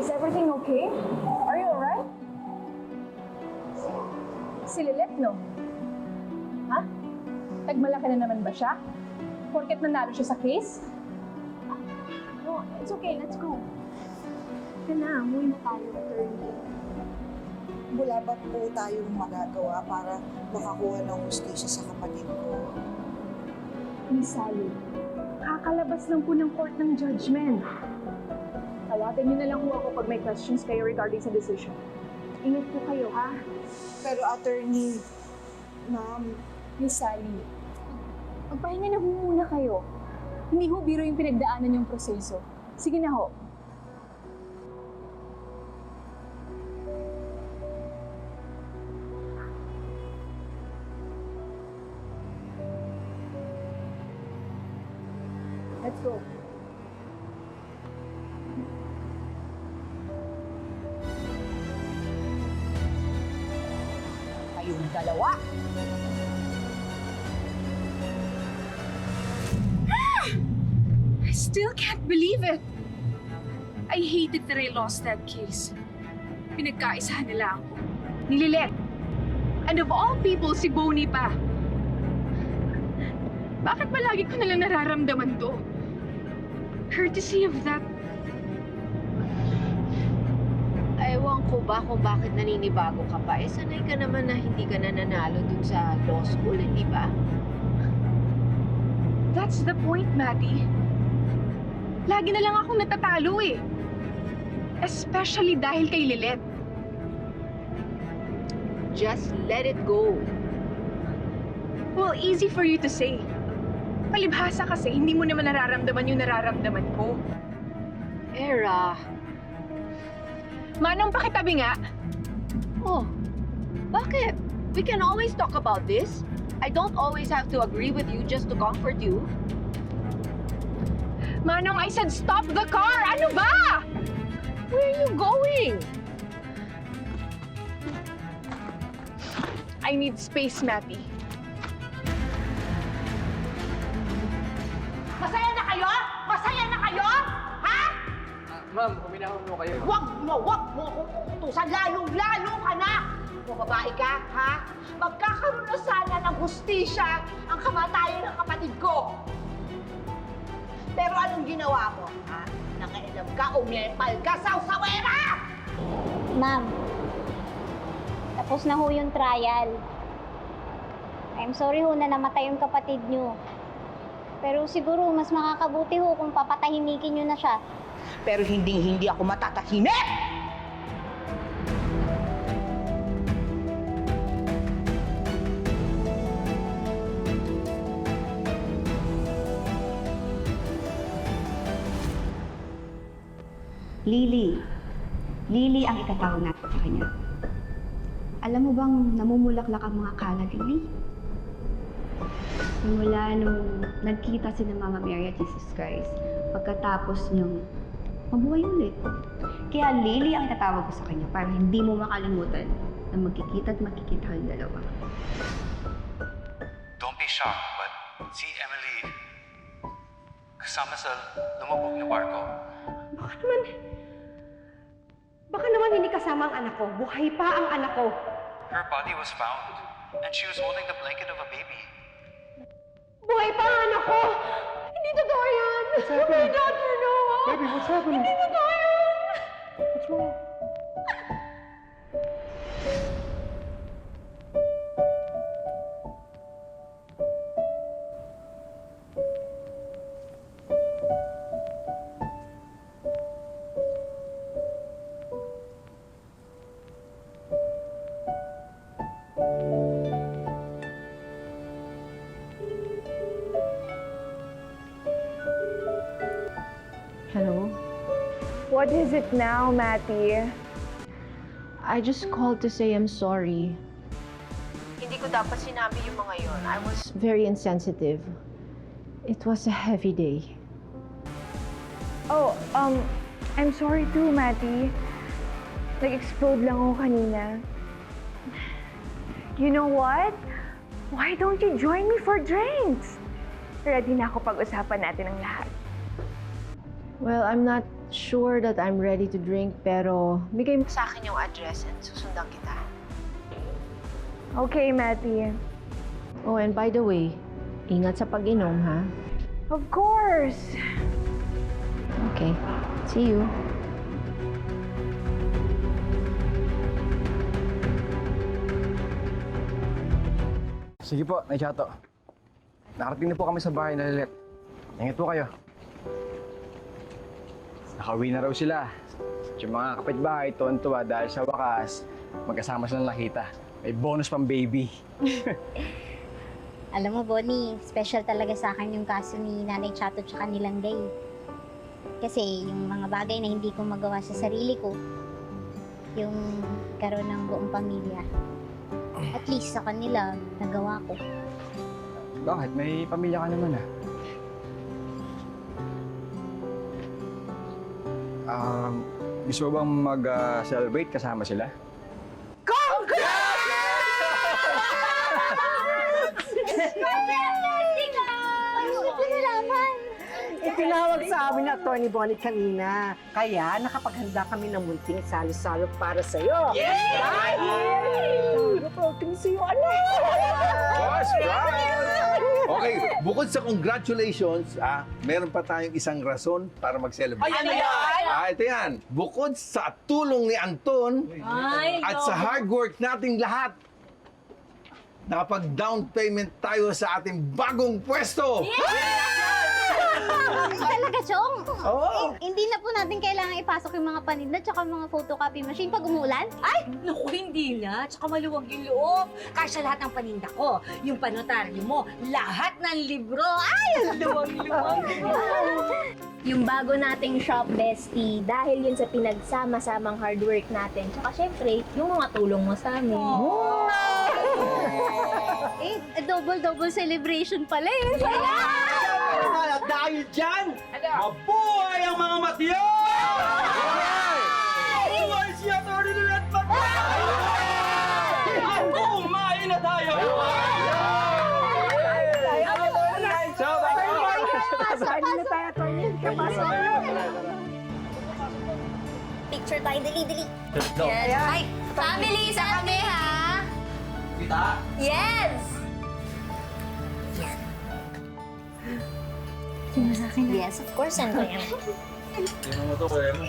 Is everything okay? Are you alright? Si Lilet, no? Ha? Tagmalaki na naman ba siya? Porket nanalo siya sa case? No, it's okay. Let's go. Tara na, umuwi na tayo, attorney. Wala ba po tayong magagawa para makakuha ng hustisya sa kapatid ko? Miss Sally, kakalabas lang po ng court ng judgment. Tawagan niyo na lang po ako pag may questions kayo regarding sa decision. Ingat po kayo, ha? Pero attorney, ma'am, Miss Sally, magpahinga na ho muna kayo. Hindi ho biro yung pinagdaanan yung proseso. Sige na ho. Let's go. kayong dalawa. I still can't believe it. I hated that I lost that case. Pinagkaisahan nila ako. Ni Lilet. And of all people, si Bonnie pa. Bakit ba lagi ko nalang nararamdaman to? Courtesy of that. Ewan ko ba kung bakit naninibago ka pa. Eh, sanay ka naman na hindi ka na nanalo dun sa law school, hindi ba? That's the point, Maddie. Lagi na lang akong natatalo eh. Especially dahil kay Lilet. Just let it go. Well, easy for you to say. Palibhasa kasi, hindi mo naman nararamdaman yung nararamdaman ko. Era. Manong pakitabi nga. Oh, bakit? We can always talk about this. I don't always have to agree with you just to comfort you. Manong, I said stop the car! Ano ba? Where are you going? I need space, Matty. Masaya na kayo? Masaya na kayo? Ha? Ma'am, uminahon mo kayo. Wag mo akong utusan. Lalong-lalo ka na! Kung babae ka, ha? Magkakaroon na sana ng hustisya ang kamatayan ng kapatid ko. Pero anong ginawa mo, ha? Nakailam ka, umepal ka, sawsawera! Ma'am, tapos na ho yung trial. I'm sorry ho na namatay yung kapatid nyo. Pero siguro mas makakabuti ho kung papatahimikin nyo na siya. Pero hindi ako matatahimik! Lily ang itatawag natin sa kanya. Alam mo bang namumulaklak ang mga kalat, Lily? Simula nung nagkita si na Mama Mary at Jesus Christ, pagkatapos niyang mabuhay ulit. Kaya Lily ang itatawag ko sa kanya para hindi mo makalimutan na magkikita at magkikita kayong dalawa. Don't be shocked, but si Emily kasama sa lumubog na barko. Baka naman hindi kasama ang anak ko. Buhay pa ang anak ko. Her body was found, and she was holding the blanket of a baby. Buhay pa ang anak ko! Hindi totoo yan! What's happening? My daughter, no! Baby, what's happening? Hindi totoo yan! What's wrong? Hello? What is it now, Matty? I just called to say I'm sorry. Hindi ko dapat sinabi yung mga yon. I was very insensitive. It was a heavy day. Oh, I'm sorry too, Matty. Nag-explode lang ako kanina. You know what? Why don't you join me for drinks? Ready na ako pag-usapan natin ang lahat. Well, I'm not sure that I'm ready to drink, pero bigay mo sa akin yung address and susundan kita. Okay, Matty. Oh, and by the way, ingat sa pag-inom, ha? Of course! Okay. See you. Sige po, Naichato. Nakarating na po kami sa bahay na Lilet. Ingat po kayo. Nakauwi na raw sila. At yung mga kapitbahay, tuwan-tuwa dahil sa wakas, magkasama silang nakita. May bonus pang baby. Alam mo, Bonnie, special talaga sa akin yung kaso ni Nanay Chato tsaka ni Langgay. Kasi yung mga bagay na hindi ko magawa sa sarili ko, yung karoon ng buong pamilya. At least sa kanila, nagawa ko. Bakit? May pamilya ka naman ah. Gusto mo bang mag-celebrate kasama sila? Itinawag sa amin na Atty. Bonnie kanina. Kaya nakapaghanda kami ng munting salo-salo para sa'yo. Yes! Protein sa'yo, ano? Boss, okay, bukod sa congratulations, meron pa tayong isang rason para mag-celebrate. Ano yan? Ito yan. Bukod sa tulong ni Anton at sa hard work nating lahat, nakapag-down payment tayo sa ating bagong pwesto! Talaga, Chong? Oo. Hindi na po natin kailangan ipasok yung mga paninda tsaka mga photocopy machine pag umulan? Ay, naku, hindi na. Tsaka maluwag yung loob. Kasya lahat ng paninda ko. Yung panotaryo mo, lahat ng libro. Ay, ang luwag-luwag. Yung bago nating shop, bestie, dahil yun sa pinagsama-samang hard work natin. Tsaka syempre, yung mga tulong mo sa amin. Double celebration pala eh. Dahil dyan, mabuhay ang mga matiyo! Mabuhay si Atty. Lilet Patay! At kumain na tayo! Picture tayo, dali. Yes. Ay, family, sa kami, ha? Kita? Yes! Yes, of course, ano yan? Tingnan mo to, kuya mo.